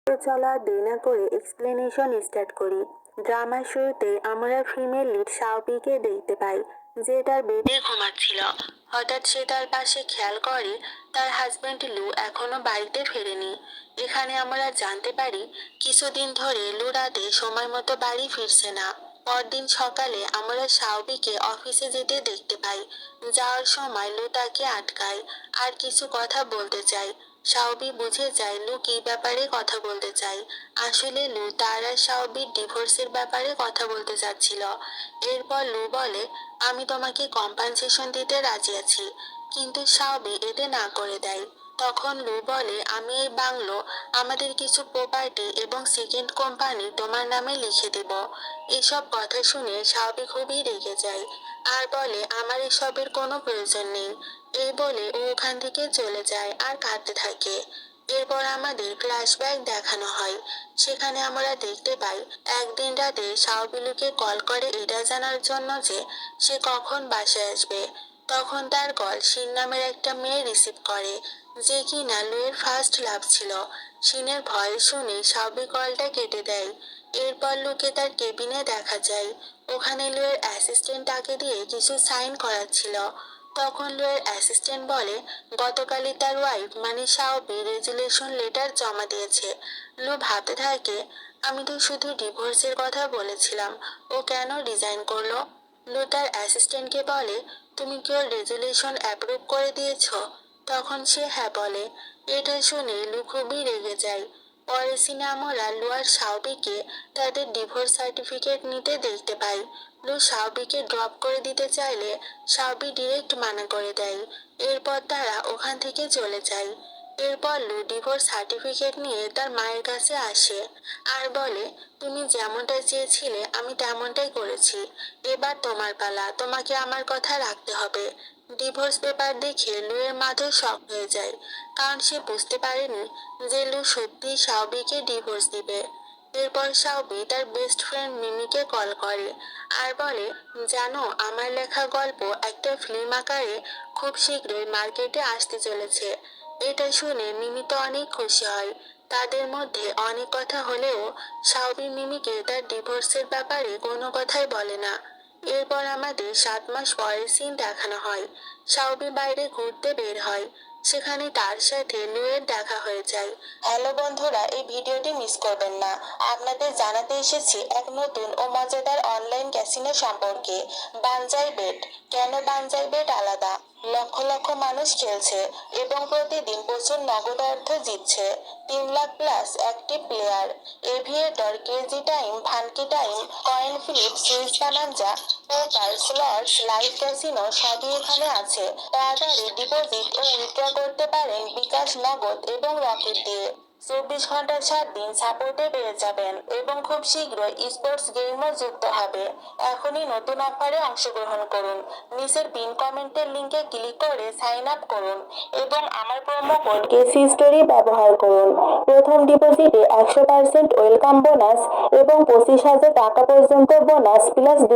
তো চলো আর দেরি না করে এক্সপ্লেনেশন স্টার্ট করি। ড্রামার শুরুতে আমরা ফিমেল লিড শাওপিকে দেখতে পাই, যে তার বেডে ঘুমাচ্ছিল। হঠাৎ সে তার পাশে খেয়াল করে তার হাজব্যান্ড লু এখনো বাড়িতে ফেরেনি। এখানে আমরা জানতে পারি কিছুদিন ধরে লু রাতে সময় মতো বাড়ি ফিরছে না। পরদিন সকালে আমরা শাওপিকে অফিসে যেতে দেখতে পাই। যাওয়ার সময় লু তাকে আটকায় আর কিছু কথা বলতে চায়। শাওপি বুঝে যায় লু কি ব্যাপারে কথা বলতে চায়। আসলে লু তার আর শাওপির ডিভোর্সের ব্যাপারে কথা বলতে চাচ্ছিল। এরপর লু বলে, আমি তোমাকে কম্পেনসেশন দিতে রাজি আছি, কিন্তু শাওপি এতে না করে দেয়। তখন লু বলে, আমি এই বাংলো, আমাদের কিছু প্রপার্টি এবং সেকেন্ড কোম্পানি তোমার নামে লিখে দেব। এসব কথা শুনে শাওপি খুবই রেগে যায় আর বলে, আমার এসবের কোনো প্রয়োজন নেই। এই বলে ও ওখান থেকে চলে যায় আর কাঁদতে থাকে। এরপর আমাদের ফ্ল্যাশব্যাক দেখানো হয়। সেখানে আমরা দেখতে পাই একদিন রাতে শাওপিলুকে কল করে এটা জানার জন্য যে সে কখন বাসায় আসবে। তখন তার কল শিন নামের একটা মেয়ে রিসিভ করে, যে কিনা লুয়ের ফার্স্ট লাভ ছিল। শিনের ভয় শুনে শাওপি কলটা কেটে দেয়। এরপর লুকে তার কেবিনে দেখা যায়। ওখানে লুয়ের অ্যাসিস্ট্যান্ট তাকে দিয়ে কিছু সাইন করাচ্ছিল। তখন লুয়ের অ্যাসিস্ট্যান্ট বলে, গতকালই তার ওয়াইফ মানে শাওপি রেজুলেশন লেটার জমা দিয়েছে। লু ভাবতে থাকে, আমি তো শুধু ডিভোর্সের কথা বলেছিলাম, ও কেন রিজাইন করলো। লু তার অ্যাসিস্ট্যান্টকে বলে, তুমি কি ওর রেজুলেশন অ্যাপ্রুভ করে দিয়েছো? তখন সে হ্যাঁ বলে। এটা শুনে লু খুবই রেগে যায়। পরের সিনে আমরা লু আর শাওপিকে তাদের ডিভোর্স সার্টিফিকেট নিতে দেখতে পাই। লু শাওপিকে ড্রপ করে দিতে চাইলে শাওপি ডিরেক্ট মানা করে দেয়। এরপর তারা ওখান থেকে চলে যায়। এরপর লু ডিভোর্স সার্টিফিকেট নিয়ে তার মায়ের কাছে আসে আর বলে, তুমি যেমনটা চেয়েছিলে আমি তেমনটাই করেছি, এবার তোমার পালা, তোমাকে আমার কথা রাখতে হবে। ডিভোর্স পেপার দেখে লুয়ের মাথা শক হয়ে যায়, কারণ সে বুঝতে পারেনি যে লু সত্যি শাওপিকে ডিভোর্স দিবে। এরপর শাওপি তার বেস্ট ফ্রেন্ড মিমিকে কল করে আর বলে, জানো আমার লেখা গল্প একটা ফিল্ম আকারে খুব শীঘ্রই মার্কেটে আসতে চলেছে। এটা শুনে মিমি তো অনেক খুশি হয়। তাদের মধ্যে অনেক কথা হলেও শাওপি মিমিকে তার ডিভোর্সের ব্যাপারে কোনো কথাই বলে না। এরপর আমাদের 7 মাস পরের সিন দেখানো হয়। শাওপি বাইরে ঘুরতে বের হয়। সেখানে তার সাথে লুয়ের দেখা হয়ে যায়। হ্যালো বন্ধুরা, এই ভিডিওটি মিস করবেন না। আপনাদের জানাতে এসেছি এক নতুন ও মজাদার অনলাইন ক্যাসিনো সম্পর্কে, বানজাই বেট। কেন বানজাই বেট আলাদা? লক্ষ লক্ষ মানুষ খেলছে এবং প্রতিদিন প্রচুর নগদ অর্থ জিতছে। 3 lakh plus active player, aviator, crazy time, funky time, coin flip, sweet bonanza, poker, slots, live casino সবই এখানে আছে। তাড়াতাড়ি ডিপোজিট ও উইথড্র করতে পারেন বিকাশ, নগদ এবং রকেট দিয়ে। 24 ঘন্টা 7 দিন সাপোর্টে পেয়ে যাবেন এবং খুব শীঘ্রই স্পোর্টস গেমও যুক্ত হবে। এখনই নতুন অফারে অংশগ্রহণ করুন। নিচের পিন কমেন্টের লিংকে ক্লিক করে সাইন আপ করুন এবং আমার প্রোমো কোড কেসি স্টোরি ব্যবহার করুন। প্রথম ডিপোজিটে 100% ওয়েলকাম বোনাস এবং 25,000 টাকা পর্যন্ত বোনাস প্লাস